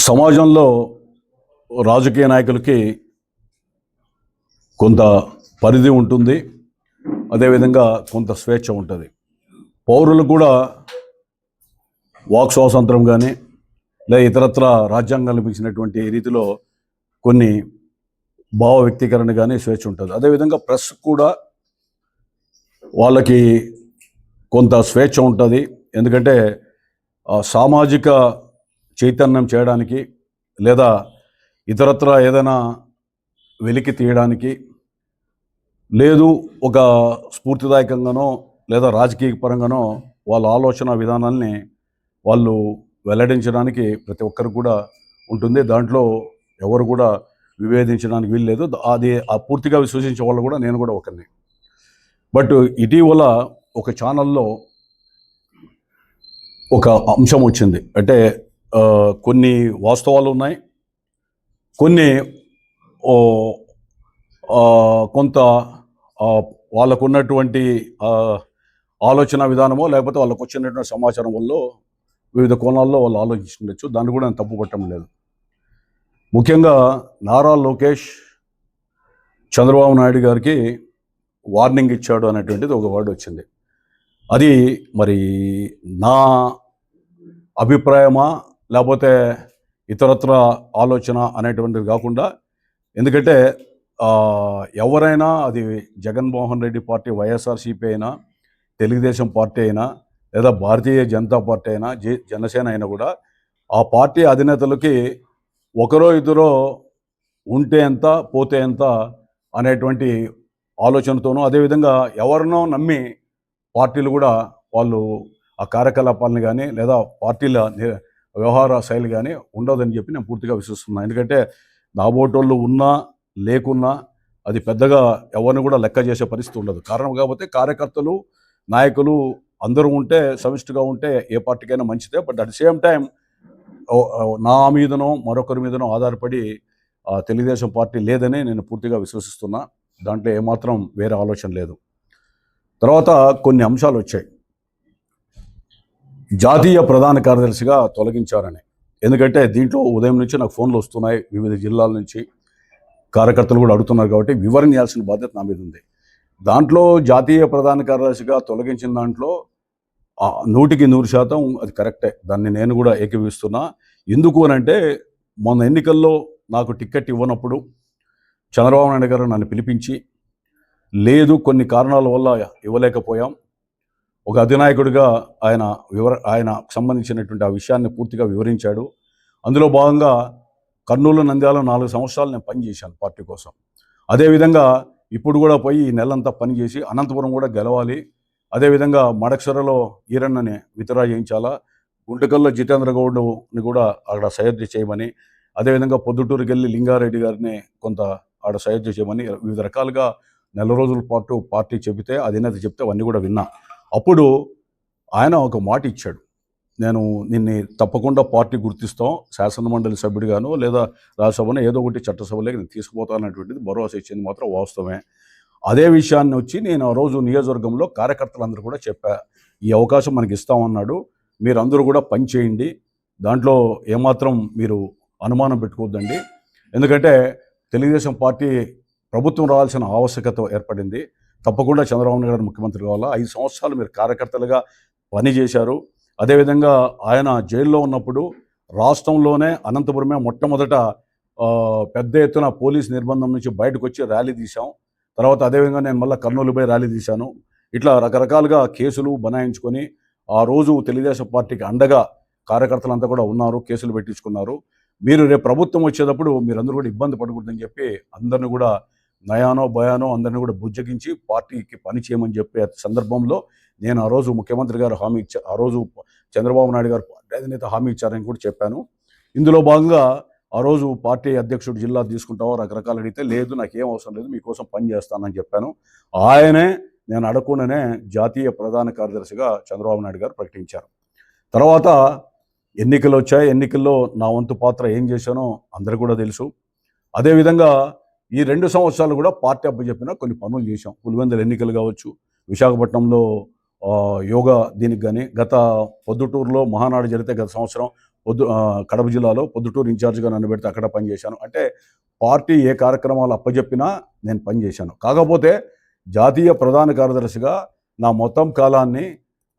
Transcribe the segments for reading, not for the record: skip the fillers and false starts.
సమాజంలో రాజకీయ నాయకులకి కొంత పరిధి ఉంటుంది, అదేవిధంగా కొంత స్వేచ్ఛ ఉంటుంది. పౌరులకు కూడా వాక్ స్వాతంత్రం కానీ లేదా ఇతరత్ర రాజ్యాంగం కల్పించినటువంటి రీతిలో కొన్ని భావ వ్యక్తీకరణ కానీ స్వేచ్ఛ ఉంటుంది. అదేవిధంగా ప్రెస్ కూడా వాళ్ళకి కొంత స్వేచ్ఛ ఉంటుంది. ఎందుకంటే సామాజిక చైతన్యం చేయడానికి లేదా ఇతరత్ర ఏదైనా వెలికి తీయడానికి, లేదు ఒక స్ఫూర్తిదాయకంగానో లేదా రాజకీయ పరంగానో వాళ్ళ ఆలోచన విధానాల్ని వాళ్ళు వెల్లడించడానికి ప్రతి ఒక్కరు కూడా ఉంటుంది. దాంట్లో ఎవరు కూడా వివేదించడానికి వీల్లేదు. అది పూర్తిగా విశ్వసించే వాళ్ళు కూడా నేను కూడా ఒకరిని. బట్ ఇటీవల ఒక ఛానల్లో ఒక అంశం వచ్చింది. అంటే కొన్ని వాస్తవాలు ఉన్నాయి, కొన్ని కొంత వాళ్ళకున్నటువంటి ఆలోచన విధానమో లేకపోతే వాళ్ళకు వచ్చినటువంటి సమాచారం వల్ల వివిధ కోణాల్లో వాళ్ళు ఆలోచించుండొచ్చు. దాన్ని కూడా నేను తప్పు పట్టడం లేదు. ముఖ్యంగా నారా లోకేష్ చంద్రబాబు నాయుడు గారికి వార్నింగ్ ఇచ్చాడు అనేటువంటిది ఒక వర్డ్ వచ్చింది. అది మరి నా అభిప్రాయమా లేకపోతే ఇతరత్ర ఆలోచన అనేటువంటిది కాకుండా, ఎందుకంటే ఎవరైనా అది జగన్మోహన్ రెడ్డి పార్టీ, వైఎస్ఆర్సీపీ అయినా, తెలుగుదేశం పార్టీ అయినా, లేదా భారతీయ జనతా పార్టీ అయినా, జనసేన అయినా కూడా ఆ పార్టీ అధినేతలకి ఒకరో ఇద్దరో ఉంటే ఎంత పోతే ఎంత అనేటువంటి ఆలోచనతోనూ, అదేవిధంగా ఎవరినో నమ్మి పార్టీలు కూడా వాళ్ళు ఆ కార్యకలాపాలని కానీ లేదా పార్టీల వ్యవహార శైలి కానీ ఉండదని చెప్పి నేను పూర్తిగా విశ్వసిస్తున్నాను. ఎందుకంటే నాబోటోళ్ళు ఉన్నా లేకున్నా అది పెద్దగా ఎవరిని కూడా లెక్క చేసే పరిస్థితి ఉండదు. కారణం కాకపోతే కార్యకర్తలు, నాయకులు అందరూ ఉంటే, సమిష్టిగా ఉంటే ఏ పార్టీకైనా మంచిదే. But at the same time నా మీదనో మరొకరి మీదనో ఆధారపడి తెలుగుదేశం పార్టీ లేదని నేను పూర్తిగా విశ్వసిస్తున్నా. దాంట్లో ఏమాత్రం వేరే ఆలోచన లేదు. తర్వాత కొన్ని అంశాలు వచ్చాయి. జాతీయ ప్రధాన కార్యదర్శిగా తొలగించారని. ఎందుకంటే దీంట్లో ఉదయం నుంచి నాకు ఫోన్లు వస్తున్నాయి వివిధ జిల్లాల నుంచి, కార్యకర్తలు కూడా అడుగుతున్నారు కాబట్టి వివరణ చేయాల్సిన బాధ్యత నా మీద ఉంది. దాంట్లో జాతీయ ప్రధాన కార్యదర్శిగా తొలగించిన దాంట్లో 100% అది కరెక్టే. దాన్ని నేను కూడా ఏకీభవిస్తున్నా. ఎందుకు అనంటే, మొన్న ఎన్నికల్లో నాకు టికెట్ ఇవ్వనప్పుడు చంద్రబాబు నాయుడు గారు నన్ను పిలిపించి, లేదు కొన్ని కారణాల వల్ల ఇవ్వలేకపోయాం, ఒక అధినాయకుడిగా ఆయన సంబంధించినటువంటి ఆ విషయాన్ని పూర్తిగా వివరించాడు. అందులో భాగంగా కర్నూలు, నంద్యాల 4 సంవత్సరాలు నేను పనిచేశాను పార్టీ కోసం. అదేవిధంగా ఇప్పుడు కూడా పోయి ఈ నెలంతా పనిచేసి అనంతపురం కూడా గెలవాలి, అదేవిధంగా మడక్సరలో ఈరన్నని విత్డ్రా చేయించాలా, గుంటకల్లో జితేంద్ర గౌడ్ని కూడా అక్కడ సయోధ్య చేయమని, అదేవిధంగా పొద్దుటూరుకి వెళ్ళి లింగారెడ్డి గారిని కొంత ఆడ సయోధ్య చేయమని వివిధ రకాలుగా నెల రోజుల పాటు పార్టీ చెబితే, అధినేత చెప్తే అవన్నీ కూడా విన్నా. అప్పుడు ఆయన ఒక మాట ఇచ్చాడు, నేను నిన్ను తప్పకుండా పార్టీ గుర్తిస్తాం, శాసనమండలి సభ్యుడిగాను లేదా రాజ్యసభను ఏదో ఒకటి చట్టసభలోకి నేను తీసుకుపోతానటువంటిది భరోసా ఇచ్చింది మాత్రం వాస్తవమే. అదే విషయాన్ని వచ్చి నేను ఆ రోజు నియోజకవర్గంలో కార్యకర్తలందరూ కూడా చెప్పా, ఈ అవకాశం మనకి ఇస్తామన్నాడు, మీరందరూ కూడా పని చేయండి, దాంట్లో ఏమాత్రం మీరు అనుమానం పెట్టుకోవద్దండి. ఎందుకంటే తెలుగుదేశం పార్టీ ప్రభుత్వం రావాల్సిన ఆవశ్యకత ఏర్పడింది. తప్పకుండా చంద్రబాబు నాయుడు గారు ముఖ్యమంత్రి కావాలా. 5 సంవత్సరాలు మీరు కార్యకర్తలుగా పనిచేశారు. అదేవిధంగా ఆయన జైల్లో ఉన్నప్పుడు రాష్ట్రంలోనే అనంతపురమే మొట్టమొదట పెద్ద ఎత్తున పోలీస్ నిర్బంధం నుంచి బయటకు వచ్చి ర్యాలీ తీశాం. తర్వాత అదేవిధంగా నేను మళ్ళీ కర్నూలు పోయి ర్యాలీ తీశాను. ఇట్లా రకరకాలుగా కేసులు బనాయించుకొని ఆ రోజు తెలుగుదేశం పార్టీకి అండగా కార్యకర్తలంతా కూడా ఉన్నారు, కేసులు పెట్టించుకున్నారు. మీరు రేపు ప్రభుత్వం వచ్చేటప్పుడు మీరందరూ కూడా ఇబ్బంది పడకూడదని చెప్పి అందరిని కూడా నయానో భయానో అందరినీ కూడా బుజ్జగించి పార్టీకి పని చేయమని చెప్పే సందర్భంలో నేను ఆ రోజు ముఖ్యమంత్రి గారు హామీ ఇచ్చారు, ఆ రోజు చంద్రబాబు నాయుడు గారు పార్టీ అధినేత హామీ ఇచ్చారని కూడా చెప్పాను. ఇందులో భాగంగా ఆ రోజు పార్టీ అధ్యక్షుడు జిల్లా తీసుకుంటావో రకరకాలు అడిగితే, లేదు నాకేం అవసరం లేదు, మీకోసం పని చేస్తానని చెప్పాను. ఆయనే నేను అడగకుండానే జాతీయ ప్రధాన కార్యదర్శిగా చంద్రబాబు నాయుడు గారు ప్రకటించారు. తర్వాత ఎన్నికలు వచ్చాయి. ఎన్నికల్లో నా వంతు పాత్ర ఏం చేశానో అందరికీ కూడా తెలుసు. అదేవిధంగా ఈ 2 సంవత్సరాలు కూడా పార్టీ అప్పచెప్పిన కొన్ని పనులు చేశాం. పులివెందుల ఎన్నికలు కావచ్చు, విశాఖపట్నంలో యోగా దీనికి కానీ గత పొద్దుటూరులో మహానాడు జరిగితే గత సంవత్సరం కడప జిల్లాలో పొద్దుటూరు ఇన్ఛార్జ్గా నన్ను పెడితే అక్కడ పనిచేశాను. అంటే పార్టీ ఏ కార్యక్రమాలు అప్పచెప్పినా నేను పనిచేశాను. కాకపోతే జాతీయ ప్రధాన కార్యదర్శిగా నా మొత్తం కాలాన్ని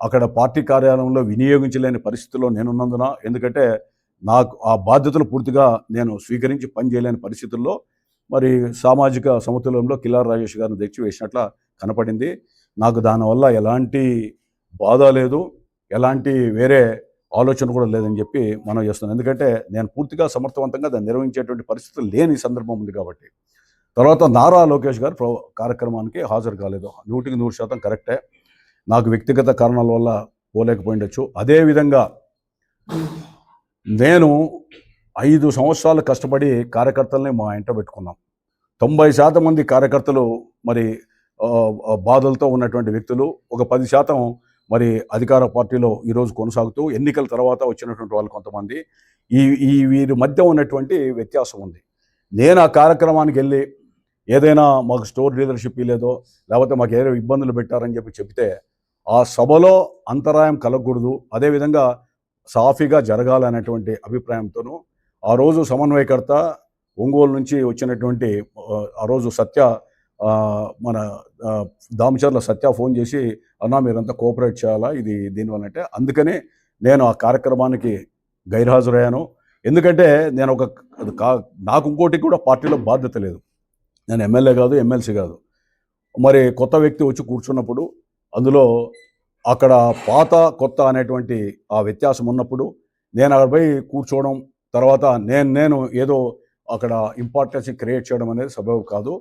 అక్కడ పార్టీ కార్యాలయంలో వినియోగించలేని పరిస్థితిలో నేనున్నందున, ఎందుకంటే నాకు ఆ బాధ్యతలు పూర్తిగా నేను స్వీకరించి పనిచేయలేని పరిస్థితుల్లో మరి సామాజిక సమతుల్యంలో కిలార్ రాజేష్ గారిని తెచ్చి వేసినట్ల కనపడింది. నాకు దానివల్ల ఎలాంటి బాధ లేదు, ఎలాంటి వేరే ఆలోచన కూడా లేదని చెప్పి మనం చేస్తున్నాను. ఎందుకంటే నేను పూర్తిగా సమర్థవంతంగా దాన్ని నిర్వహించేటువంటి పరిస్థితులు లేని సందర్భం ఉంది కాబట్టి. తర్వాత నారా లోకేష్ గారు కార్యక్రమానికి హాజరు కాలేదు. 100% కరెక్టే. నాకు వ్యక్తిగత కారణాల వల్ల పోలేకపోయిండొచ్చు. అదేవిధంగా నేను 5 సంవత్సరాలు కష్టపడి కార్యకర్తల్ని మా ఇంట పెట్టుకున్నాం. 90% మంది కార్యకర్తలు మరి బాధలతో ఉన్నటువంటి వ్యక్తులు, ఒక 10% మరి అధికార పార్టీలో ఈరోజు కొనసాగుతూ ఎన్నికల తర్వాత వచ్చినటువంటి వాళ్ళు కొంతమంది. వీరి మధ్య ఉన్నటువంటి వ్యత్యాసం ఉంది. నేను ఆ కార్యక్రమానికి వెళ్ళి ఏదైనా మాకు స్టోర్ డీలర్షిప్ లేదో, లేకపోతే మాకు ఏదో ఇబ్బందులు పెట్టారని చెప్తే ఆ సభలో అంతరాయం కలగకూడదు, అదేవిధంగా సాఫీగా జరగాలనేటువంటి అభిప్రాయంతోనూ ఆ రోజు సమన్వయకర్త ఒంగోలు నుంచి వచ్చినటువంటి ఆ రోజు సత్య, మన దామచర్ల సత్య ఫోన్ చేసి, అన్నా మీరంతా కోఆపరేట్ చేయాలా ఇది దీనివల్ల అంటే, అందుకని నేను ఆ కార్యక్రమానికి గైర్హాజరయ్యాను. ఎందుకంటే నేను నాకు ఇంకోటి కూడా పార్టీలో బాధ్యత లేదు. నేను ఎమ్మెల్యే కాదు, ఎమ్మెల్సీ కాదు. మరి కొత్త వ్యక్తి వచ్చి కూర్చున్నప్పుడు అందులో అక్కడ పాత కొత్త అనేటువంటి ఆ వ్యత్యాసం ఉన్నప్పుడు నేను అక్కడ పోయి కూర్చోవడం, తర్వాత నేను ఏదో అక్కడ ఇంపార్టెన్స్ క్రియేట్ చేయడం అనేది సబబు కాదు.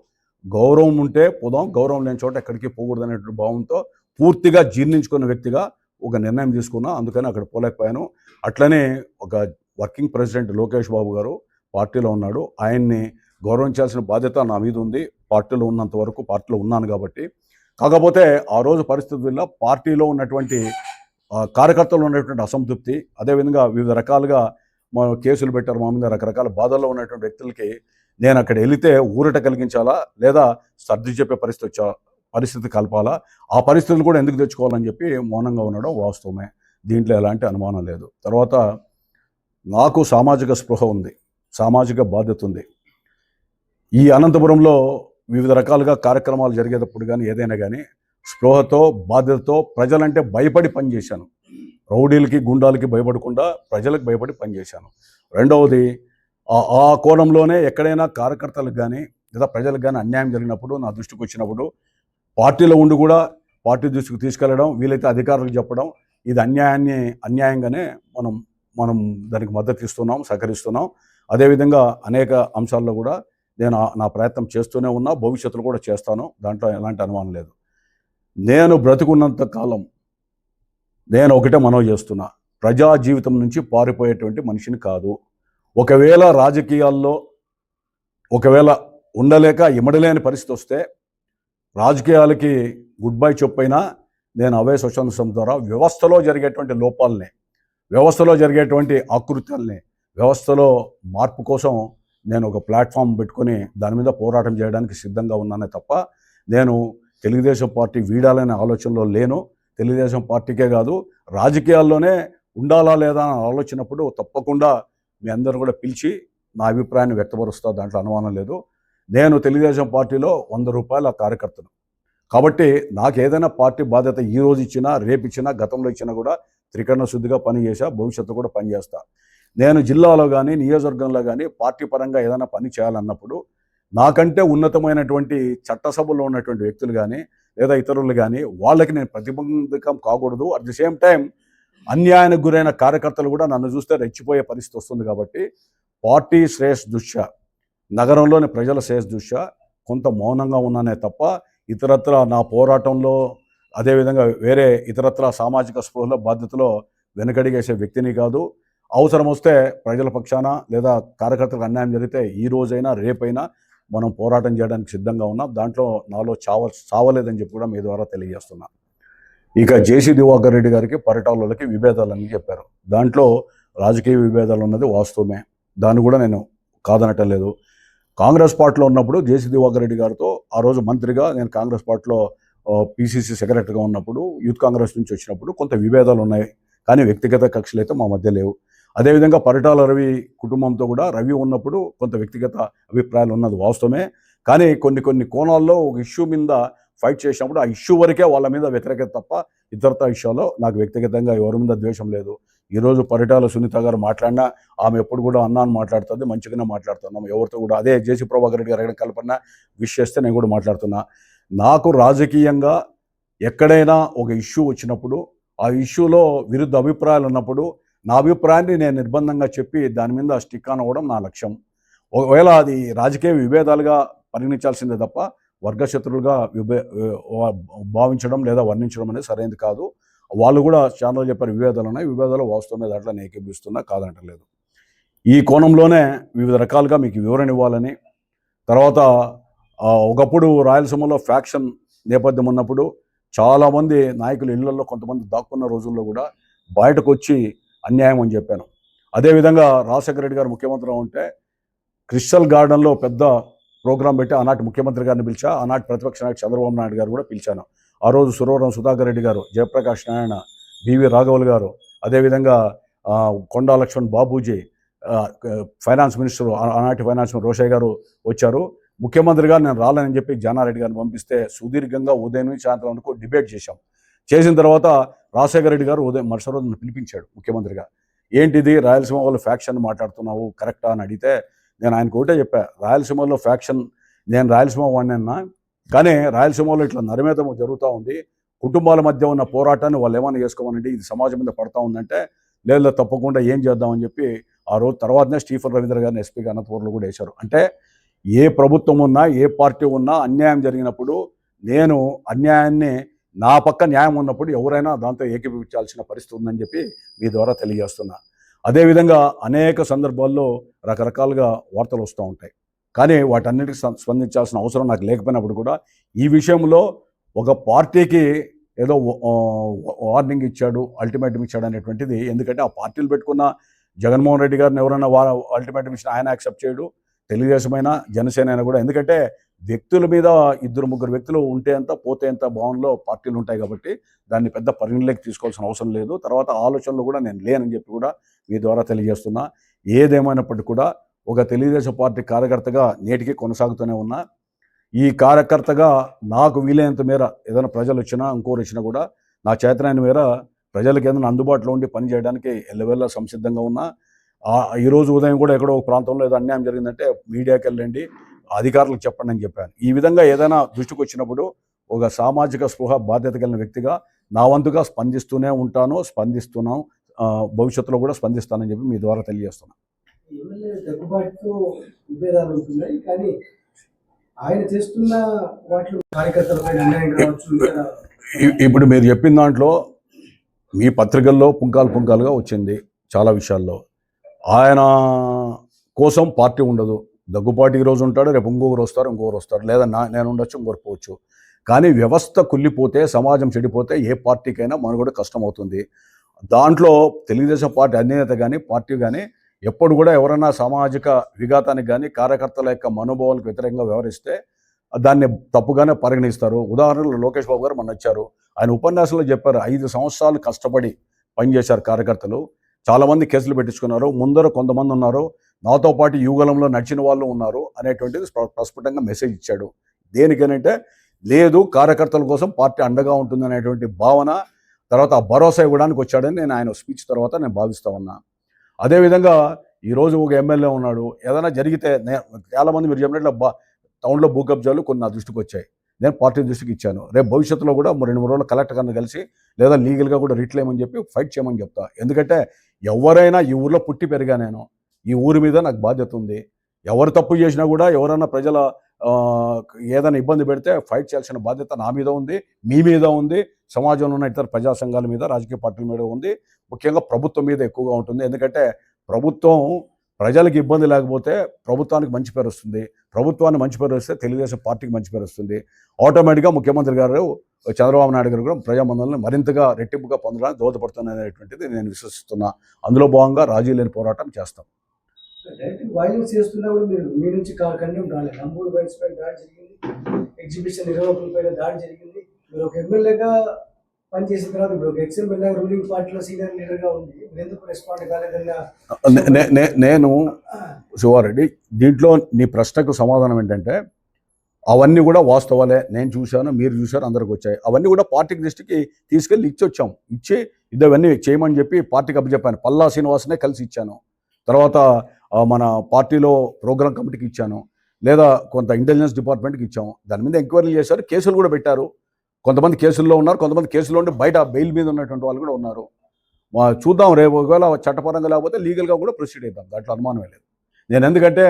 గౌరవం ఉంటే పోదాం, గౌరవం లేని చోట ఎక్కడికి పోకూడదు అనేటువంటి భావంతో పూర్తిగా జీర్ణించుకున్న వ్యక్తిగా ఒక నిర్ణయం తీసుకున్నా. అందుకని అక్కడ పోలేకపోయాను. అట్లనే ఒక వర్కింగ్ ప్రెసిడెంట్ లోకేష్ బాబు గారు పార్టీలో ఉన్నాడు. ఆయన్ని గౌరవించాల్సిన బాధ్యత నా మీద ఉంది. పార్టీలో ఉన్నంత వరకు పార్టీలో ఉన్నాను కాబట్టి. కాకపోతే ఆ రోజు పరిస్థితి వల్ల పార్టీలో ఉన్నటువంటి కార్యకర్తలు ఉన్నటువంటి అసంతృప్తి, అదేవిధంగా వివిధ రకాలుగా మా కేసులు పెట్టారు మా మీద, రకరకాల బాధల్లో ఉన్నటువంటి వ్యక్తులకి నేను అక్కడ వెళితే ఊరట కలిగించాలా, లేదా సర్ది చెప్పే పరిస్థితి కలపాలా, ఆ పరిస్థితులు కూడా ఎందుకు తెచ్చుకోవాలని చెప్పి మౌనంగా ఉండడం వాస్తవమే. దీంట్లో ఎలాంటి అనుమానం లేదు. తర్వాత నాకు సామాజిక స్పృహ ఉంది, సామాజిక బాధ్యత ఉంది. ఈ అనంతపురంలో వివిధ రకాలుగా కార్యక్రమాలు జరిగేటప్పుడు కానీ ఏదైనా కానీ స్పృహతో, బాధ్యతతో, ప్రజలంటే భయపడి పనిచేశాను. రౌడీలకి, గుండాలకి భయపడకుండా ప్రజలకు భయపడి పనిచేశాను. రెండవది, ఆ కోణంలోనే ఎక్కడైనా కార్యకర్తలకు కానీ లేదా ప్రజలకు కానీ అన్యాయం జరిగినప్పుడు నా దృష్టికి వచ్చినప్పుడు పార్టీలో ఉండి కూడా పార్టీ దృష్టికి తీసుకెళ్లడం, వీలైతే అధికారులకు చెప్పడం, ఇది అన్యాయంగానే మనం దానికి మద్దతు ఇస్తున్నాం, సహకరిస్తున్నాం. అదేవిధంగా అనేక అంశాల్లో కూడా నేను నా ప్రయత్నం చేస్తూనే ఉన్నా, భవిష్యత్తులో కూడా చేస్తాను. దాంట్లో ఎలాంటి అనుమానం లేదు. నేను బ్రతికున్నంత కాలం నేను ఒకటే మనవి చేస్తున్నా, ప్రజా జీవితం నుంచి పారిపోయేటువంటి మనిషిని కాదు. ఒకవేళ రాజకీయాల్లో ఉండలేక ఇమడలేని పరిస్థితి వస్తే రాజకీయాలకి గుడ్ బై చెప్పైనా నేను అవే స్వచ్ఛంద సంస్థ ద్వారా వ్యవస్థలో జరిగేటువంటి లోపాలని, వ్యవస్థలో జరిగేటువంటి ఆకృత్యాలని, వ్యవస్థలో మార్పు కోసం నేను ఒక ప్లాట్ఫామ్ పెట్టుకొని దాని మీద పోరాటం చేయడానికి సిద్ధంగా ఉన్నానే తప్ప నేను తెలుగుదేశం పార్టీ వీడాలనే ఆలోచనలో లేను. తెలుగుదేశం పార్టీకే కాదు, రాజకీయాల్లోనే ఉండాలా లేదా అని ఆలోచనప్పుడు తప్పకుండా మీ అందరూ కూడా పిలిచి నా అభిప్రాయాన్ని వ్యక్తపరుస్తా, దాంట్లో అనుమానం లేదు. నేను తెలుగుదేశం పార్టీలో 100 రూపాయల కార్యకర్తను కాబట్టి నాకు ఏదైనా పార్టీ బాధ్యత ఈ రోజు ఇచ్చినా, రేపు ఇచ్చినా, గతంలో ఇచ్చినా కూడా త్రికరణ శుద్ధిగా పనిచేసా, భవిష్యత్తు కూడా పనిచేస్తా. నేను జిల్లాలో కానీ నియోజకవర్గంలో కానీ పార్టీ పరంగా ఏదైనా పని చేయాలన్నప్పుడు నాకంటే ఉన్నతమైనటువంటి చట్టసభలో ఉన్నటువంటి వ్యక్తులు కానీ లేదా ఇతరులు కానీ వాళ్ళకి నేను ప్రతిబంధకం కాకూడదు. అట్ ది సేమ్ టైం అన్యాయానికి గురైన కార్యకర్తలు కూడా నన్ను చూస్తే రెచ్చిపోయే పరిస్థితి వస్తుంది. కాబట్టి పార్టీ శ్రేయస్ దృష్ట్యా, నగరంలోని ప్రజల శ్రేయస్ దృష్ట్యా కొంత మౌనంగా ఉన్నానే తప్ప ఇతరత్ర నా పోరాటంలో, అదేవిధంగా వేరే ఇతరత్ర సామాజిక స్పృహలో, బాధ్యతలో వెనకడిగేసే వ్యక్తిని కాదు. అవసరం వస్తే ప్రజల పక్షాన లేదా కార్యకర్తలకు అన్యాయం జరిగితే ఈ రోజైనా రేపైనా మనం పోరాటం చేయడానికి సిద్ధంగా ఉన్నాం. దాంట్లో నాలో చావలేదని చెప్పి కూడా మీ ద్వారా తెలియజేస్తున్నా. ఇక జేసీ దివాకర్ రెడ్డి గారికి పరిటాలకి విభేదాలని చెప్పారు. దాంట్లో రాజకీయ విభేదాలు ఉన్నది వాస్తవమే, దాన్ని కూడా నేను కాదనటలేదు. కాంగ్రెస్ పార్టీలో ఉన్నప్పుడు జేసీ దివాకర్ రెడ్డి గారితో ఆ రోజు మంత్రిగా నేను కాంగ్రెస్ పార్టీలో పీసీసీ సెక్రటరీగా ఉన్నప్పుడు యూత్ కాంగ్రెస్ నుంచి వచ్చినప్పుడు కొంత విభేదాలు ఉన్నాయి, కానీ వ్యక్తిగత కక్షలు అయితే మా మధ్య లేవు. అదేవిధంగా పరిటాల రవి కుటుంబంతో కూడా రవి ఉన్నప్పుడు కొంత వ్యక్తిగత అభిప్రాయాలు ఉన్నది వాస్తవమే, కానీ కొన్ని కోణాల్లో ఒక ఇష్యూ మీద ఫైట్ చేసినప్పుడు ఆ ఇష్యూ వరకే వాళ్ళ మీద వ్యతిరేకత తప్ప ఇతరత విషయాల్లో నాకు వ్యక్తిగతంగా ఎవరి మీద ద్వేషం లేదు. ఈరోజు పరిటాల సునీత గారు మాట్లాడినా ఆమె ఎప్పుడు కూడా అన్నాను మాట్లాడుతుంది, మంచిగానే మాట్లాడుతున్నాం ఎవరితో కూడా. అదే జేసీ ప్రభాకర్ రెడ్డి గారు ఎక్కడ కల్పన విష్ చేస్తే నేను కూడా మాట్లాడుతున్నా. నాకు రాజకీయంగా ఎక్కడైనా ఒక ఇష్యూ వచ్చినప్పుడు ఆ ఇష్యూలో విరుద్ధ అభిప్రాయాలు ఉన్నప్పుడు నా అభిప్రాయాన్ని నేను నిర్బంధంగా చెప్పి దాని మీద స్టిక్ ఆన్ అవ్వడం నా లక్ష్యం. ఒకవేళ అది రాజకీయ విభేదాలుగా పరిగణించాల్సిందే తప్ప వర్గశత్రులుగా భావించడం లేదా వర్ణించడం అనేది సరైనది కాదు. వాళ్ళు కూడా ఛానల్ చెప్పారు విభేదాలు ఉన్నాయి, విభేదాలు వాస్తవమే, దాంట్లో నేను ఏకీభవిస్తున్నా, కాదంటలేదు. ఈ కోణంలోనే వివిధ రకాలుగా మీకు వివరణ ఇవ్వాలని. తర్వాత ఒకప్పుడు రాయలసీమలో ఫ్యాక్షన్ నేపథ్యం ఉన్నప్పుడు చాలామంది నాయకులు ఇళ్లలో కొంతమంది దాక్కున్న రోజుల్లో కూడా బయటకు వచ్చి అన్యాయం అని చెప్పాను. అదేవిధంగా రాజశేఖర రెడ్డి గారు ముఖ్యమంత్రిగా ఉంటే క్రిస్టల్ గార్డెన్లో పెద్ద ప్రోగ్రాం పెట్టి ఆనాటి ముఖ్యమంత్రి గారిని పిలిచా, ఆనాటి ప్రతిపక్ష నాయకుడు చంద్రబాబు నాయుడు గారు కూడా పిలిచాను. ఆ రోజు సురవరం సుధాకర్ రెడ్డి గారు, జయప్రకాష్ నారాయణ, బివి రాఘవులు గారు, అదేవిధంగా కొండా లక్ష్మణ్ బాబూజీ, ఫైనాన్స్ మినిస్టర్ ఆనాటి ఫైనాన్స్ మినిస్టర్ రోషయ్య గారు వచ్చారు. ముఖ్యమంత్రిగా నేను రాలేనని చెప్పి జానారెడ్డి గారిని పంపిస్తే సుదీర్ఘంగా ఉదయం నుంచి సాయంత్రం వరకు డిబేట్ చేశాం. చేసిన తర్వాత రాజశేఖర రెడ్డి గారు ఉదయం మరుసటి రోజు పిలిపించాడు ముఖ్యమంత్రిగా. ఏంటిది రాయలసీమ వాళ్ళు ఫ్యాక్షన్ మాట్లాడుతున్నావు కరెక్టా అని అడిగితే నేను ఆయనకు ఒకటే చెప్పా, రాయలసీమలో ఫ్యాక్షన్, నేను రాయలసీమ వాడినన్నా, కానీ రాయలసీమలో ఇట్లా నరిమేతం జరుగుతూ ఉంది, కుటుంబాల మధ్య ఉన్న పోరాటాన్ని వాళ్ళు ఏమైనా చేసుకోమనండి, ఇది సమాజం మీద పడతా ఉందంటే లేదు తప్పకుండా ఏం చేద్దామని చెప్పి ఆ రోజు తర్వాతనే స్టీఫెన్ రవీంద్ర గారిని ఎస్పీగా అనంతపురంలో కూడా వేశారు. అంటే ఏ ప్రభుత్వం ఉన్నా ఏ పార్టీ ఉన్నా అన్యాయం జరిగినప్పుడు నేను అన్యాయాన్ని నా పక్క న్యాయం ఉన్నప్పుడు ఎవరైనా దాంతో ఏకీభవించాల్సిన పరిస్థితి ఉందని చెప్పి మీ ద్వారా తెలియజేస్తున్నా. అదేవిధంగా అనేక సందర్భాల్లో రకరకాలుగా వార్తలు వస్తూ ఉంటాయి, కానీ వాటన్నిటికి స్పందించాల్సిన అవసరం నాకు లేకపోయినప్పుడు కూడా ఈ విషయంలో ఒక పార్టీకి ఏదో వార్నింగ్ ఇచ్చాడు, అల్టిమేటం ఇచ్చాడు అనేటువంటిది, ఎందుకంటే ఆ పార్టీలు పెట్టుకున్న జగన్మోహన్ రెడ్డి గారిని ఎవరైనా అల్టిమేటం ఇచ్చిన ఆయన యాక్సెప్ట్ చేయడు, తెలుగుదేశమైనా జనసేన అయినా కూడా. ఎందుకంటే వ్యక్తుల మీద 2-3 వ్యక్తులు ఉంటే ఎంత పోతే ఎంత భావనలో పార్టీలు ఉంటాయి కాబట్టి దాన్ని పెద్ద పరిగణలోకి తీసుకోవాల్సిన అవసరం లేదు. తర్వాత ఆలోచనలు కూడా నేను లేనని చెప్పి కూడా మీ ద్వారా తెలియజేస్తున్నా. ఏదేమైనప్పటికీ కూడా ఒక తెలుగుదేశం పార్టీ కార్యకర్తగా నేటికి కొనసాగుతూనే ఉన్నా. ఈ కార్యకర్తగా నాకు వీలైనంత మేర ఏదైనా ప్రజలు వచ్చినా ఇంకోరు వచ్చినా కూడా నా చేతనైన మేర ప్రజలకు ఏదైనా అందుబాటులో ఉండి పనిచేయడానికి ఎల్లవెల్లా సంసిద్ధంగా ఉన్నా. ఈరోజు ఉదయం కూడా ఎక్కడో ఒక ప్రాంతంలో ఏదో అన్యాయం జరిగిందంటే మీడియాకి వెళ్ళండి, అధికారులకు చెప్పండి అని చెప్పాను. ఈ విధంగా ఏదైనా దృష్టికి వచ్చినప్పుడు ఒక సామాజిక స్పృహ బాధ్యత కలిగిన వ్యక్తిగా నా వంతుగా స్పందిస్తూనే ఉంటాను, స్పందిస్తున్నాం, భవిష్యత్తులో కూడా స్పందిస్తానని చెప్పి మీ ద్వారా తెలియజేస్తున్నాను. దగ్గుబాటుతో విభేదాలు ఉంటున్నాయి, కానీ ఆయన చేస్తున్న వాటిలో కార్యకర్తలపై అన్యాయం కావచ్చు. ఇప్పుడు మీరు చెప్పిన దాంట్లో మీ పత్రికల్లో పుంకాలుగా వచ్చింది చాలా విషయాల్లో. ఆయన కోసం పార్టీ ఉండదు. దగ్గుపాటి ఈరోజు ఉంటాడు, రేపు ఇంకొకరు వస్తారు, లేదా నేను ఉండొచ్చు, ఇంకొకరు పోవచ్చు. కానీ వ్యవస్థ కుళ్ళిపోతే, సమాజం చెడిపోతే ఏ పార్టీకైనా మనుగడ కష్టం అవుతుంది. దాంట్లో తెలుగుదేశం పార్టీ అధినేత కానీ పార్టీ కానీ ఎప్పుడు కూడా ఎవరైనా సామాజిక విఘాతానికి కానీ కార్యకర్తల యొక్క మనోభావాలకు వ్యతిరేకంగా వ్యవహరిస్తే దాన్ని తప్పుగానే పరిగణిస్తారు. ఉదాహరణలో లోకేష్ బాబు గారు మొన్న వచ్చారు, ఆయన ఉపన్యాసంలో చెప్పారు 5 సంవత్సరాలు కష్టపడి పనిచేశారు కార్యకర్తలు, చాలామంది కేసులు పెట్టించుకున్నారు, ముందర కొంతమంది ఉన్నారు, నాతో పాటు యుగలంలో నడిచిన వాళ్ళు ఉన్నారు అనేటువంటిది ప్రస్ఫుటంగా మెసేజ్ ఇచ్చాడు. దేనికనంటే లేదు, కార్యకర్తల కోసం పార్టీ అండగా ఉంటుంది అనేటువంటి భావన, తర్వాత ఆ భరోసా ఇవ్వడానికి వచ్చాడని నేను ఆయన స్పీచ్ తర్వాత నేను భావిస్తూ ఉన్నా. అదేవిధంగా ఈరోజు ఒక ఎమ్మెల్యే ఉన్నాడు, ఏదైనా జరిగితే చాలామంది మీరు చెప్పినట్లు టౌన్లో భూ కబ్జాలు కొన్ని నా దృష్టికి వచ్చాయి, నేను పార్టీ దృష్టికి ఇచ్చాను. రేపు భవిష్యత్తులో కూడా 2-3 రోజులు కలెక్టర్ గారిని కలిసి లేదా లీగల్గా కూడా రిట్లేమని చెప్పి ఫైట్ చేయమని చెప్తా. ఎందుకంటే ఎవరైనా ఈ ఊర్లో పుట్టి పెరిగా, నేను ఈ ఊరి మీద నాకు బాధ్యత ఉంది. ఎవరు తప్పు చేసినా కూడా ఎవరైనా ప్రజల ఏదైనా ఇబ్బంది పెడితే ఫైట్ చేయాల్సిన బాధ్యత నా మీద ఉంది, మీ మీద ఉంది, సమాజంలో ఉన్న ఇతర ప్రజా సంఘాల మీద, రాజకీయ పార్టీల మీద ఉంది, ముఖ్యంగా ప్రభుత్వం మీద ఎక్కువగా ఉంటుంది. ఎందుకంటే ప్రభుత్వం ప్రజలకు ఇబ్బంది లేకపోతే ప్రభుత్వానికి మంచి పేరు వస్తుంది, ప్రభుత్వాన్ని మంచి పేరు వస్తే తెలుగుదేశం పార్టీకి మంచి పేరు వస్తుంది. ఆటోమేటిక్గా ముఖ్యమంత్రి గారు చంద్రబాబు నాయుడు గారు కూడా ప్రజాబంధాలను మరింతగా రెట్టింపుగా పొందడానికి దోహదపడుతుందనేటువంటిది నేను విశ్వసిస్తున్నా. అందులో భాగంగా రాజీ లేని పోరాటం చేస్తాం. వైలెన్స్ చేస్తున్నా కూడా మీరు మీ నుంచి ఖండం రాలేదు. నంబూరు బైక్స్ పై దాడి జరిగింది, ఎగ్జిబిషన్ నిర్వాహకులపై దాడి జరిగింది, మీరు ఒక ఎమ్మెల్యేగా పనిచేసిన తర్వాత ఇప్పుడు ఒక ఎక్స్ ఎమ్మెల్యే రూలింగ్ పార్టీలో సీనియర్ లీడర్గా ఉంది, మీరు ఎందుకు రెస్పాండ్ కాలేదన్న నేను శివారెడ్డి దీంట్లో నీ ప్రశ్నకు సమాధానం ఏంటంటే అవన్నీ కూడా వాస్తవాలే. నేను చూశాను, మీరు చూశారు, అందరికి వచ్చాయి. అవన్నీ కూడా పార్టీకి దృష్టికి తీసుకెళ్ళి ఇచ్చి ఇవన్నీ చేయమని చెప్పి పార్టీకి అప్పచెప్పాను. పల్లా శ్రీనివాసనే కలిసి ఇచ్చాను. తర్వాత మన పార్టీలో ప్రోగ్రామ్ కమిటీకి ఇచ్చాను, లేదా కొంత ఇంటెలిజెన్స్ డిపార్ట్మెంట్కి ఇచ్చాము. దాని మీద ఎంక్వైరీలు చేశారు, కేసులు కూడా పెట్టారు. కొంతమంది కేసుల్లో ఉన్నారు, కొంతమంది కేసుల్లో ఉండి బయట బెయిల్ మీద ఉన్నటువంటి వాళ్ళు కూడా ఉన్నారు. చూద్దాం, రేపు ఒకవేళ చట్టపరంగా లేకపోతే లీగల్గా కూడా ప్రొసీడ్ అవుతాం, దాంట్లో అనుమానమే లేదు. ఎందుకంటే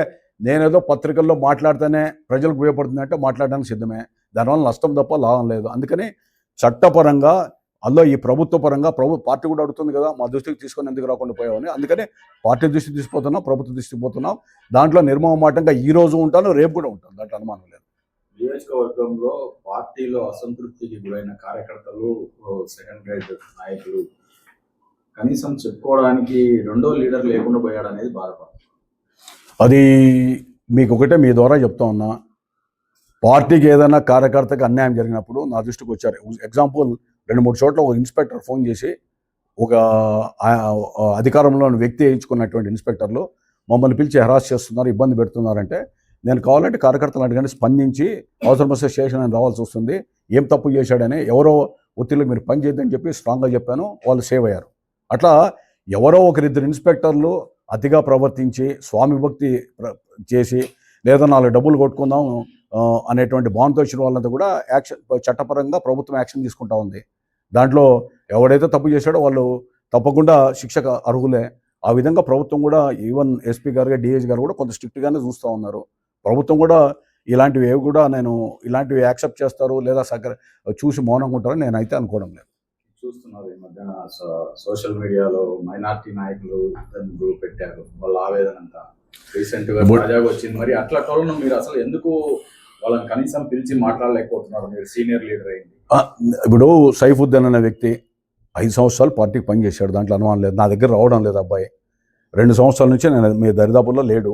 నేనేదో పత్రికల్లో మాట్లాడితేనే ప్రజలకు ఉపయోగపడుతుందంటే మాట్లాడడానికి సిద్ధమే. దానివల్ల నష్టం తప్ప లాభం లేదు. అందుకని చట్టపరంగా అందులో ఈ ప్రభుత్వ పరంగా పార్టీ కూడా అడుగుతుంది కదా, మా దృష్టికి తీసుకొని ఎందుకు రాకుండా పోయామని. అందుకని పార్టీ దృష్టికి తీసుకుపోతున్నాం, ప్రభుత్వ దృష్టికి పోతున్నాం. దాంట్లో నిర్మమాటంగా ఈ రోజు ఉంటాను, రేపు కూడా ఉంటాను, దాంట్లో అనుమానం లేదు. నియోజకవర్గంలో పార్టీలో అసంతృప్తికి గురైన కార్యకర్తలు, సెకండ్ గ్రేడ్ నాయకులు కనీసం చెప్పుకోవడానికి రెండో లీడర్ లేకుండా పోయాడు అనేది బాధపడుతుంది. అది మీకు ఒకటే మీ ద్వారా చెప్తా ఉన్నా, పార్టీకి ఏదైనా కార్యకర్తకి అన్యాయం జరిగినప్పుడు నా దృష్టికి వచ్చారు. ఎగ్జాంపుల్ 2-3 చోట్ల ఒక ఇన్స్పెక్టర్ ఫోన్ చేసి, ఒక అధికారంలో ఉన్న వ్యక్తి వేయించుకున్నటువంటి ఇన్స్పెక్టర్లు మమ్మల్ని పిలిచి హెరాస్ చేస్తున్నారు, ఇబ్బంది పెడుతున్నారంటే నేను కావాలంటే కార్యకర్తలు అడిగానే స్పందించి అవసరం వస్తే స్టేషన్ అని రావాల్సి వస్తుంది, ఏం తప్పు చేశాడని, ఎవరో ఒత్తిడికి మీరు పని చేద్దని చెప్పి స్ట్రాంగ్గా చెప్పాను. వాళ్ళు సేవ్ అయ్యారు. అట్లా ఎవరో ఒకరిద్దరు ఇన్స్పెక్టర్లు అతిగా ప్రవర్తించి స్వామి భక్తి చేసి లేదా 4 డబ్బులు కొట్టుకుందాం అనేటువంటి భావంతో వచ్చిన వాళ్ళంతా కూడా చట్టపరంగా ప్రభుత్వం యాక్షన్ తీసుకుంటా ఉంది. దాంట్లో ఎవడైతే తప్పు చేశాడో వాళ్ళు తప్పకుండా శిక్షకు అర్హులే. ఆ విధంగా ప్రభుత్వం కూడా ఈవెన్ ఎస్పీ గారు, డిఐజీ గారు కూడా కొంత స్ట్రిక్ట్గానే చూస్తూ ఉన్నారు. ప్రభుత్వం కూడా ఇలాంటివి ఏవి కూడా ఇలాంటివి యాక్సెప్ట్ చేస్తారు లేదా చూసి మౌనంగా ఉంటారని నేనైతే అనుకోవడం లేదు. చూస్తున్నారు ఈ మధ్యన సోషల్ మీడియాలో మైనార్టీ నాయకులు గ్రూప్ పెట్టారు, వాళ్ళ ఆవేదన అంతా రీసెంట్గా తాజాగా వచ్చింది. మరి అట్లా టోళ్ళను మీరు అసలు ఎందుకు వాళ్ళని కనీసం పిలిచి మాట్లాడలేకపోతున్నారు? మీరు సీనియర్ లీడర్ అయింది. ఇప్పుడు సైఫుద్దీన్ అనే వ్యక్తి 5 సంవత్సరాలు పార్టీకి పనిచేశాడు, దాంట్లో అనుమానం లేదు. నా దగ్గర రావడం లేదు అబ్బాయి. 2 సంవత్సరాల నుంచి నేను మీ దరిదాపుల్లో లేడు,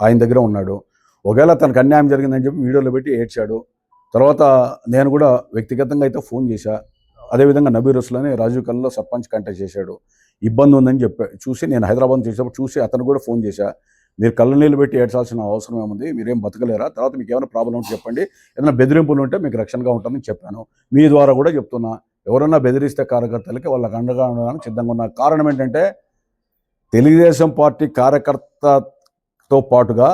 ఆయన దగ్గర ఉన్నాడు. ఒకవేళ తనకు అన్యాయం జరిగిందని చెప్పి వీడియోలో పెట్టి ఏడ్చాడు. తర్వాత నేను కూడా వ్యక్తిగతంగా అయితే ఫోన్ చేశా. అదేవిధంగా నబీర్ రసులని రాజీవ్ కల్లో సర్పంచ్ కాంటాక్ట్ చేశాడు, ఇబ్బంది ఉందని చూసి నేను హైదరాబాద్ చేసినప్పుడు చూసి అతను కూడా ఫోన్ చేశా. మీరు కళ్ళ నీళ్ళు పెట్టి ఏడ్చాల్సిన అవసరం ఏముంది, మీరేం బతకలేరా, తర్వాత మీకు ఏమైనా ప్రాబ్లం ఉంటే చెప్పండి, ఏదైనా బెదిరింపులు ఉంటే మీకు రక్షణగా ఉంటుందని చెప్పాను. మీ ద్వారా కూడా చెప్తున్నా, ఎవరన్నా బెదిరిస్తే కార్యకర్తలకి వాళ్ళకి అండగా ఉండడానికి సిద్ధంగా ఉన్నా. కారణం ఏంటంటే తెలుగుదేశం పార్టీ కార్యకర్తతో పాటుగా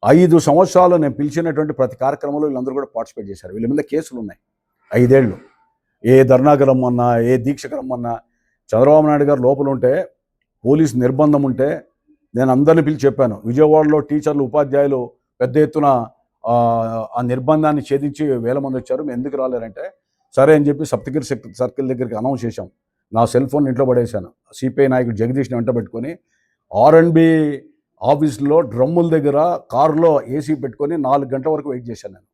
5 సంవత్సరాలు నేను పిలిచినటువంటి ప్రతి కార్యక్రమంలో వీళ్ళందరూ కూడా పార్టిసిపేట్ చేశారు. వీళ్ళ మీద కేసులు ఉన్నాయి 5 ఏళ్ళు. ఏ ధర్నాకి రమ్మన్నా, ఏ దీక్షకు రమ్మన్నా, చంద్రబాబు నాయుడు గారు లోపల ఉంటే, పోలీసు నిర్బంధం ఉంటే నేను అందరిని పిలిచి చెప్పాను. విజయవాడలో టీచర్లు, ఉపాధ్యాయులు పెద్ద ఎత్తున ఆ నిర్బంధాన్ని ఛేదించి 1000 మంది వచ్చారు, మేము ఎందుకు రాలేరంటే సరే అని చెప్పి సప్తగిరి సర్కిల్ దగ్గరికి అనౌన్స్ చేశాం. నా సెల్ ఫోన్ ఇంట్లో పడేశాను. సిపిఐ నాయకుడు జగదీష్ని వెంట పెట్టుకొని ఆర్ఎండ్బి ఆఫీస్లో డ్రమ్ముల దగ్గర కారులో ఏసీ పెట్టుకొని 4 గంటల వరకు వెయిట్ చేశాను. నేను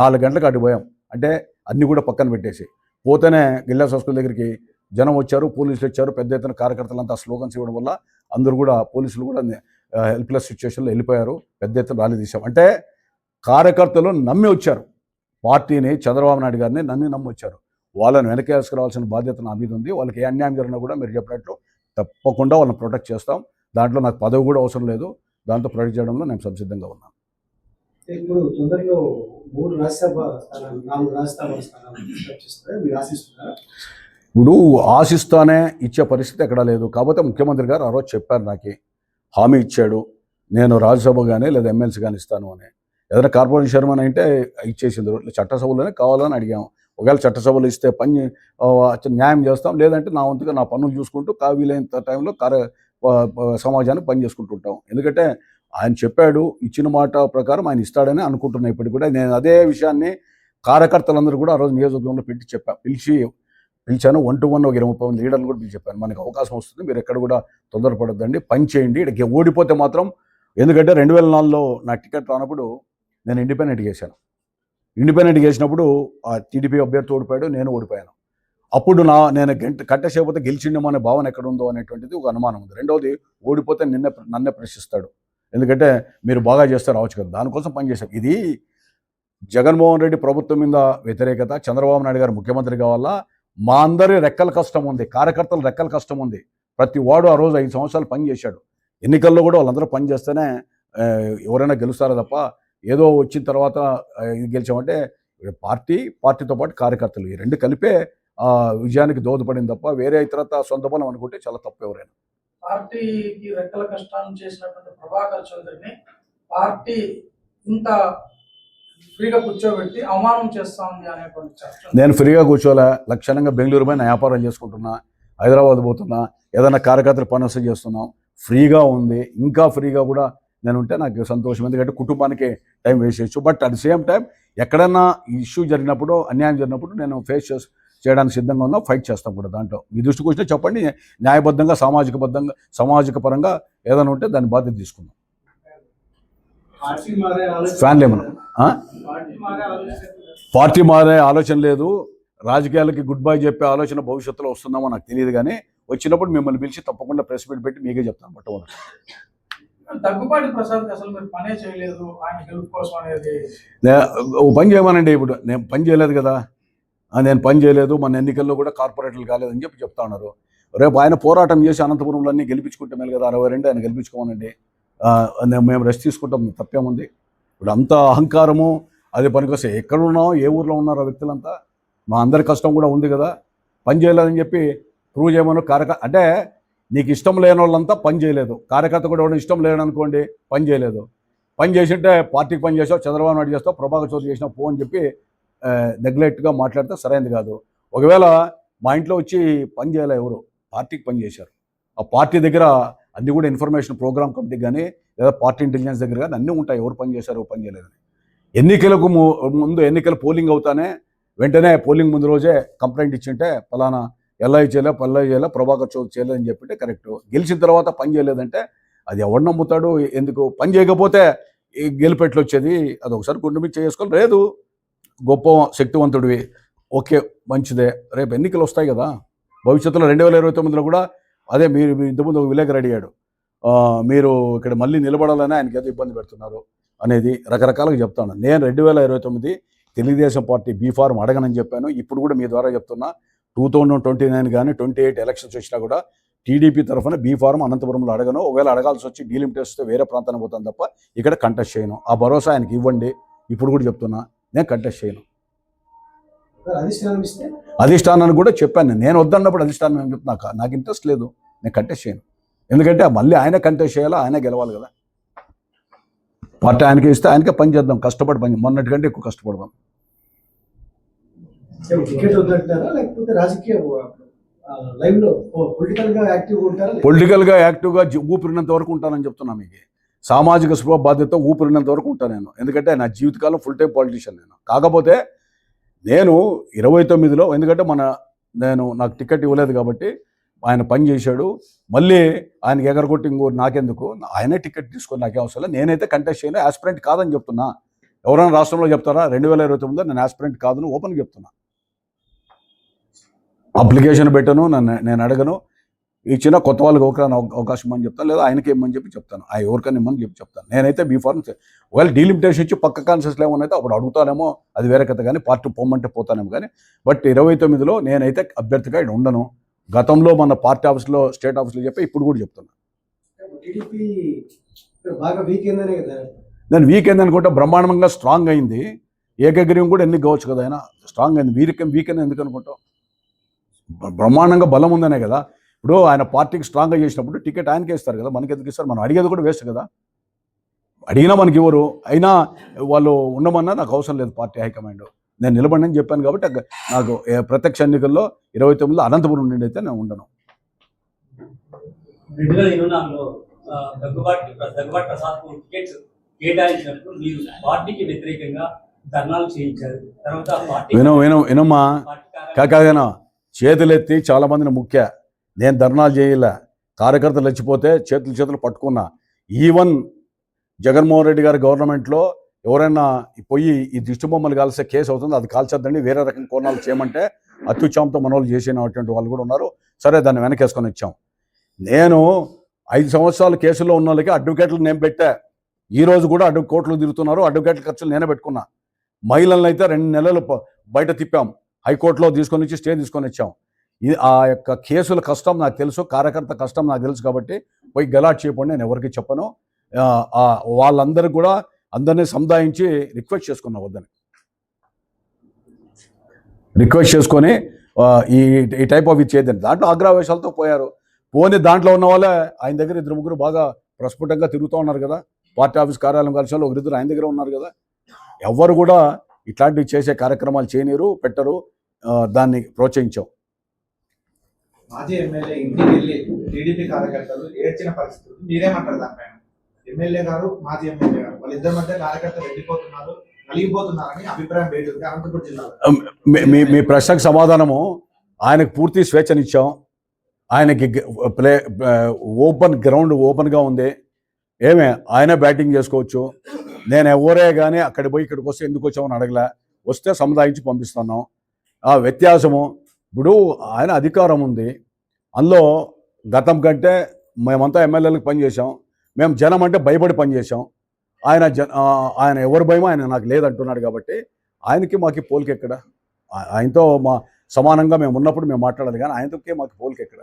4 గంటలకు అటు పోయాం. అంటే అన్నీ కూడా పక్కన పెట్టేసి పోతేనే గిల్లా స్కూల్ దగ్గరికి జనం వచ్చారు, పోలీసులు వచ్చారు, పెద్ద ఎత్తున కార్యకర్తలంతా స్లోగన్స్ ఇవ్వడం వల్ల అందరూ కూడా పోలీసులు కూడా హెల్ప్లెస్ సిచ్యువేషన్లో వెళ్ళిపోయారు. పెద్ద ఎత్తున ర్యాలీ తీసాం. అంటే కార్యకర్తలు నమ్మి వచ్చారు, పార్టీని, చంద్రబాబు నాయుడు గారిని నమ్మి వచ్చారు. వాళ్ళని వెనకేసుకురావాల్సిన బాధ్యత నా మీద ఉంది. వాళ్ళకి ఏ అన్యాయం జరిగినా కూడా మీరు చెప్పినట్లు తప్పకుండా వాళ్ళని ప్రొటెక్ట్ చేస్తాం. దాంట్లో నాకు పదవి కూడా అవసరం లేదు, దాంతో ప్రొటెక్ట్ చేయడంలో నేను సంసిద్ధంగా ఉన్నాను. ఇప్పుడు తొందరలో 3 రాజ్యసభ స్థానాలు, 4 రాజ్యసభ స్థానాలు చర్చిస్తారా? మీరు ఆశిస్తున్నారా? ఇప్పుడు ఆశిస్తానే ఇచ్చే పరిస్థితి ఎక్కడా లేదు. కాకపోతే ముఖ్యమంత్రి గారు ఆ రోజు చెప్పారు, నాకు హామీ ఇచ్చాడు, నేను రాజ్యసభ కానీ లేదా ఎమ్మెల్సీ కానీ ఇస్తాను అని. ఏదైనా కార్పొరేషన్ చైర్మన్ అంటే ఇచ్చేసింది. చట్టసభలోనే కావాలని అడిగాము. ఒకవేళ చట్టసభలు ఇస్తే న్యాయం చేస్తాం, లేదంటే నా వంతుగా నా పనులు చూసుకుంటూ వీలైనంత టైంలో సమాజానికి పని చేసుకుంటుంటాం. ఎందుకంటే ఆయన చెప్పాడు, ఇచ్చిన మాట ప్రకారం ఆయన ఇస్తాడని అనుకుంటున్నా. ఇప్పటికి కూడా నేను అదే విషయాన్ని కార్యకర్తలందరూ కూడా ఆ రోజు నియోజకవర్గంలో పిలిచాను. 1-to-1 ఒక 20 మంది లీడర్లు కూడా పిలిచి చెప్పాను, మనకు అవకాశం వస్తుంది, మీరు ఎక్కడ కూడా తొందరపడద్దండి, పని చేయండి. ఇక్కడ ఓడిపోతే మాత్రం, ఎందుకంటే 2004లో నా టికెట్ రానప్పుడు నేను ఇండిపెండెంట్గా చేసినప్పుడు ఆ టీడీపీ అభ్యర్థి ఓడిపోయాడు, నేను ఓడిపోయాను. అప్పుడు నేను కట్టేసేపోతే గెలిచిండేమో అనే భావన ఎక్కడ ఉందో అనేటువంటిది ఒక అనుమానం ఉంది. రెండవది, ఓడిపోతే నన్నే ప్రశ్నిస్తాడు, ఎందుకంటే మీరు బాగా చేస్తే రావచ్చు కదా, దానికోసం పనిచేశాం. ఇది జగన్మోహన్ రెడ్డి ప్రభుత్వం మీద వ్యతిరేకత, చంద్రబాబు నాయుడు గారు ముఖ్యమంత్రి కావాలా, మా అందరి రెక్కల కష్టం ఉంది, కార్యకర్తల రెక్కల కష్టం ఉంది. ప్రతి వాడు ఆ రోజు 5 సంవత్సరాలు పని చేశాడు. ఎన్నికల్లో కూడా వాళ్ళందరూ పని చేస్తేనే ఎవరైనా గెలుస్తారో తప్ప ఏదో వచ్చిన తర్వాత ఇది గెలిచామంటే పార్టీతో పాటు కార్యకర్తలు ఈ రెండు కలిపే విజయానికి దోహదపడింది తప్ప వేరే ఇతరత సొంత బలం అనుకుంటే చాలా తప్పు. ఎవరైనా పార్టీకి రెక్కల కష్టాలను చేసినటువంటి ప్రభాకర్ చౌదరిని పార్టీ ఇంత ఫ్రీగా కూర్చోబెట్టి అవమానం చేస్తా ఉంది అనేటువంటి చర్చ. నేను ఫ్రీగా కూర్చోలే, లక్షణంగా బెంగళూరు పోయి నా వ్యాపారం చేసుకుంటున్నా, హైదరాబాద్ పోతున్నా, ఏదైనా కార్యకర్తలు పని వస్తే చేస్తున్నాం, ఫ్రీగా ఉంది. ఇంకా ఫ్రీగా కూడా నేను ఉంటే నాకు సంతోషం, ఎందుకంటే కుటుంబానికి టైం వేస్ట్ చేయొచ్చు. But at the same time ఎక్కడన్నా ఇష్యూ జరిగినప్పుడు, అన్యాయం జరిగినప్పుడు నేను ఫేస్ చేయడానికి సిద్ధంగా ఉన్నా, ఫైట్ చేస్తాం కూడా. దాంట్లో మీ దృష్టికి వచ్చినా చెప్పండి, న్యాయబద్ధంగా సామాజిక పరంగా ఏదైనా ఉంటే దాన్ని బాధ్యత తీసుకుందాం. ఫ్యాన్లు ఏమన్నా పార్టీ మారే ఆలోచన లేదు, రాజకీయాలకి గుడ్ బై చెప్పే ఆలోచన భవిష్యత్తులో వస్తుందామో నాకు తెలియదు, కానీ వచ్చినప్పుడు మిమ్మల్ని పిలిచి తప్పకుండా ప్రెస్ మీట్ పెట్టి మీకే చెప్తాను. మొట్టమొదటి దగ్గుబాటి ప్రసాద్ అసలు మీరు పనే చేయలేదు ఆయన గెలుపు కోసం అనేది పని చేయమనండి. ఇప్పుడు నేను పని చేయలేదు కదా, నేను పని చేయలేదు, మన ఎన్నికల్లో కూడా కార్పొరేటర్లు కాలేదని చెప్తా ఉన్నారు. రేపు ఆయన పోరాటం చేసి అనంతపురంలో అన్నీ గెలిపించుకుంటే మేలు కదా, 62 ఆయన గెలిపించుకోమనండి, మేము రెస్ట్ తీసుకుంటాం, తప్పేముంది. ఇప్పుడు అంత అహంకారము అది పనికొస్తే ఎక్కడ ఉన్నామో, ఏ ఊర్లో ఉన్నారో వ్యక్తులంతా, మా అందరి కష్టం కూడా ఉంది కదా. పని చేయలేదని చెప్పి ప్రూవ్ చేయమను. అంటే నీకు ఇష్టం లేని వాళ్ళంతా పని చేయలేదు, కార్యకర్త కూడా ఎవరు ఇష్టం లేదనుకోండి పని చేయలేదు. పని చేసింటే పార్టీకి పని చేసావు, చంద్రబాబు నాయుడు చేస్తావు, ప్రభాకర్ చౌదరి చేసినావు పో అని చెప్పి నెగ్లెక్ట్గా మాట్లాడితే సరైనది కాదు. ఒకవేళ మా ఇంట్లో వచ్చి పని చేయలే, ఎవరు పార్టీకి పని చేశారు, ఆ పార్టీ దగ్గర అన్నీ కూడా ఇన్ఫర్మేషన్ ప్రోగ్రామ్ కమిటీకి కానీ లేదా పార్టీ ఇంటెలిజెన్స్ దగ్గర కానీ అన్నీ ఉంటాయి, ఎవరు పని చేశారు ఎవరు పని చేయలేదని. ఎన్నికలకు ముందు ఎన్నికలు పోలింగ్ అవుతానే వెంటనే పోలింగ్ ముందు రోజే కంప్లైంట్ ఇచ్చింటే పలానా ఎల్ఐ చేయలే ప్రభాకర్ చౌదరి చేయలేదని చెప్పితే కరెక్ట్. గెలిచిన తర్వాత పని చేయలేదంటే అది ఎవడు నమ్ముతాడు? ఎందుకు పని చేయకపోతే గెలిపెట్లు వచ్చేది? అది ఒకసారి గుండె మీద చేసుకోవాలి. లేదు, గొప్ప శక్తివంతుడివి, ఓకే మంచిదే, రేపు ఎన్నికలు వస్తాయి కదా, భవిష్యత్తులో 2029లో కూడా అదే మీరు ఇంతకుముందు ఒక విలేకరు అడిగాడు, మీరు ఇక్కడ మళ్ళీ నిలబడాలని ఆయనకి ఏదో ఇబ్బంది పెడుతున్నారు అనేది రకరకాలుగా చెప్తాను. నేను 2029 తెలుగుదేశం పార్టీ బీఫార్మ్ అడగనని చెప్పాను. ఇప్పుడు కూడా మీ ద్వారా చెప్తున్నా, 2029 కానీ 28 ఎలక్షన్స్ వచ్చినా కూడా టీడీపీ తరఫున బీఫార్మ్ అనంతపురంలో అడగను. ఒకవేళ అడగాల్సి వచ్చి డీలిమిట్ వస్తే వేరే ప్రాంతానికి పోతాను తప్ప ఇక్కడ కంటెస్ట్ చేయను. ఆ భరోసా ఆయనకి ఇవ్వండి. ఇప్పుడు కూడా చెప్తున్నా, నేను కంటెస్ట్ చేయను. అధిష్టానానికి కూడా చెప్పాను, నేను వద్దన్నప్పుడు అధిష్టానం ఏం చెప్తున్నా, నాకు ఇంట్రెస్ట్ లేదు, నేను కంటెస్ట్ చేయను. ఎందుకంటే మళ్ళీ ఆయన కంటెస్ట్ చేయాలా, ఆయనే గెలవాలి కదా. పార్టీ ఆయనకే ఇస్తే ఆయనకే పని చేద్దాం, కష్టపడి పని, మొన్నటి కంటే ఎక్కువ కష్టపడదాం. టికెట్ వద్దంటారా లేకపోతే రాజకీయ లైవ్ లో పొలిటికల్గా యాక్టివ్గా ఊపిరినంత వరకు ఉంటానని చెప్తున్నా మీకు. సామాజిక స్పృహ బాధ్యత ఊపిరినంత వరకు ఉంటాను నేను, ఎందుకంటే నా జీవితకాలం ఫుల్ టైం పాలిటీషియన్ నేను. కాకపోతే నేను 29లో ఎందుకంటే నాకు టికెట్ ఇవ్వలేదు కాబట్టి ఆయన పని చేశాడు, మళ్ళీ ఆయనకి ఎగరగొట్టి ఇంకోటి నాకెందుకు, ఆయనే టికెట్ తీసుకొని నాకే అవసరం లేదు. నేనైతే కంటెస్ట్ చేయను, ఆస్పిరెంట్ కాదని చెప్తున్నా. ఎవరైనా రాష్ట్రంలో చెప్తారా? 2029లో నేను ఆస్పిరెంట్ కాదని ఓపెన్గా చెప్తున్నా. అప్లికేషన్ పెట్టను, నేను అడగను, ఇచ్చిన కొత్త వాళ్ళకి ఎవరికైనా అవకాశం అని చెప్తాను, లేదా ఆయనకి ఇమ్మని చెప్పి చెప్తాను, ఎవరికైనా ఇమ్మని చెప్పి చెప్తాను. నేనైతే బీఫార్మ్ ఒకవేళ డీలిమిటేషన్ ఇచ్చి పక్క కాన్సెస్లో ఏమన్నా అయితే అప్పుడు అడుగుతానేమో, అది వేరే కథ, కానీ పార్టీ పోమంటే పోతానేమో. కానీ బట్ 29లో నేనైతే అభ్యర్థిగా ఇక్కడ ఉండను. గతంలో మన పార్టీ ఆఫీస్లో స్టేట్ ఆఫీస్లో చెప్పి ఇప్పుడు కూడా చెప్తున్నా. నేను వీక్ అయింది అనుకుంటే బ్రహ్మాండంగా స్ట్రాంగ్ అయింది, ఏకగ్రీవం కూడా ఎన్ని కావచ్చు కదా, ఆయన స్ట్రాంగ్ అయింది. వీక్ అని ఎందుకు అనుకుంటాం? బ్రహ్మాండంగా బలం ఉందనే కదా. ఇప్పుడు ఆయన పార్టీకి స్ట్రాంగ్గా చేసినప్పుడు టికెట్ ఆయనకే ఇస్తారు కదా, మనకి ఎందుకు ఇస్తారు? మనం అడిగేది కూడా వేస్ట్ కదా, అడిగినా మనకి ఇవ్వరు. అయినా వాళ్ళు ఉండమన్నా నాకు అవసరం లేదు, పార్టీ హైకమాండ్ నేను నిలబడినని చెప్పాను కాబట్టి నాకు ప్రత్యక్ష ఎన్నికల్లో 29లో అనంతపురం నుండి అయితే నేను ఉండను. 2024లో దగ్గుబాటి ప్రసాద్ టికెట్స్ కేటాయించినప్పుడు మీరు పార్టీకి వ్యతిరేకంగా ధర్నాలు చేయించారు. తర్వాత వినమ్మా కాకాదేనా చేతులెత్తి చాలా మందిని ముఖ్య, నేను ధర్నాలు చేయలే, కార్యకర్తలు వచ్చిపోతే చేతులు పట్టుకున్నా. ఈవెన్ జగన్మోహన్ రెడ్డి గారి గవర్నమెంట్లో ఎవరైనా పోయి ఈ దిష్టి బొమ్మలు కాల్సే కేసు అవుతుంది, అది కాల్చొద్దండి, వేరే రకం కోణాలు చేయమంటే అత్యుత్సాహంతో మనోళ్ళు చేసినటువంటి వాళ్ళు కూడా ఉన్నారు. సరే, దాన్ని వెనకేసుకొని ఇచ్చాం. నేను 5 సంవత్సరాలు కేసుల్లో ఉన్న వాళ్ళకి అడ్వకేట్లు నేను పెట్టా. ఈరోజు కూడా కోర్టులు తిరుగుతున్నారు, అడ్వకేట్ల ఖర్చులు నేనే పెట్టుకున్నా. మహిళలను అయితే 2 నెలలు బయట తిప్పాం, హైకోర్టులో తీసుకొని వచ్చి స్టే తీసుకొని వచ్చాం. ఆ యొక్క కేసుల కష్టం నాకు తెలుసు, కార్యకర్త కష్టం నాకు తెలుసు కాబట్టి పోయి గలాట్ చేయకుండా నేను ఎవరికి చెప్పను. వాళ్ళందరూ కూడా అందరినీ సముదాయించి రిక్వెస్ట్ చేసుకున్నా వద్దని, రిక్వెస్ట్ చేసుకొని ఈ టైప్ ఆఫ్ ఇచ్చేదండి. దాంట్లో ఆగ్రహవేశాలతో పోయారు. పోనీ దాంట్లో ఉన్న వాళ్ళే ఆయన దగ్గర 2-3 బాగా ప్రస్ఫుటంగా తిరుగుతూ ఉన్నారు కదా, పార్టీ ఆఫీస్ కార్యాలయం కలిసి వాళ్ళు 1-2 ఆయన దగ్గర ఉన్నారు కదా. ఎవరు కూడా ఇట్లాంటివి చేసే కార్యక్రమాలు చేయనీరు, పెట్టరు. దాన్ని ప్రోత్సహించాం. మాజీ ఎమ్మెల్యే ఇంటికి వెళ్ళి టీడీపీ కార్యకర్తలు ఏడ్చిన పరిస్థితి, మీరేమంటారు దానిపైన? ఎమ్మెల్యే గారు, మాజీ ఎమ్మెల్యే గారు వాళ్ళిద్దరి మధ్య కార్యకర్తలు వెళ్ళిపోతున్నారు, నలిగిపోతున్నారని అభిప్రాయం బయట అనంతపురం జిల్లాలో. మీ ప్రశ్నకు సమాధానము, ఆయనకు పూర్తి స్వేచ్ఛనిచ్చాం. ఆయనకి గ్రౌండ్ ఓపెన్గా ఉంది. ఆయన బ్యాటింగ్ చేసుకోవచ్చు. నేను ఎవరే కానీ అక్కడికి పోయి ఇక్కడికి వస్తే ఎందుకు వచ్చామని అడగలే, వస్తే సముదాయించి పంపిస్తున్నాం. ఆ వ్యత్యాసము, ఇప్పుడు ఆయన అధికారం ఉంది, అందులో గతం కంటే మేమంతా ఎమ్మెల్యేలకు పనిచేసాం, మేము జనం అంటే భయపడి పనిచేసాం. ఆయన ఎవరి భయమో ఆయన నాకు లేదంటున్నాడు కాబట్టి ఆయనకి మాకు పోలిక ఎక్కడ? ఆయనతో మా సమానంగా మేము ఉన్నప్పుడు మేము మాట్లాడాలి, కానీ ఆయనతోకే మాకు పోలిక ఎక్కడ?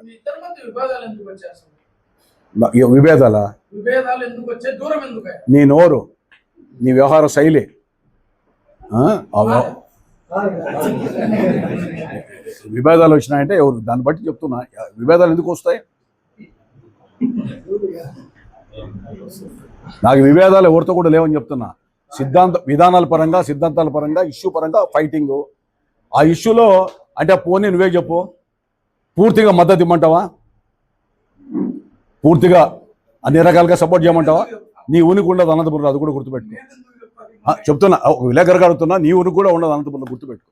విభేదాలా? నీ నోరు, నీ వ్యవహార శైలి, విభేదాలు వచ్చినాయంటే ఎవరు దాన్ని బట్టి చెప్తున్నా. విభేదాలు ఎందుకు వస్తాయి? నాకు విభేదాలు ఎవరితో కూడా లేవని చెప్తున్నా. విధానాల పరంగా, సిద్ధాంతాల పరంగా, ఇష్యూ పరంగా ఫైటింగు. ఆ ఇష్యూలో అంటే పోనీ నువ్వే చెప్పు, పూర్తిగా మద్దతు ఇమ్మంటావా? పూర్తిగా అన్ని రకాలుగా సపోర్ట్ చేయమంటావా? నీ ఉనికి ఉండదు అనంతపురం, అది కూడా గుర్తుపెట్టుకో. చెప్తున్నా, విలేకరుగా అడుగుతున్నా, నీ ఉనికి కూడా ఉండదు అనంతపురం, గుర్తుపెట్టుకో.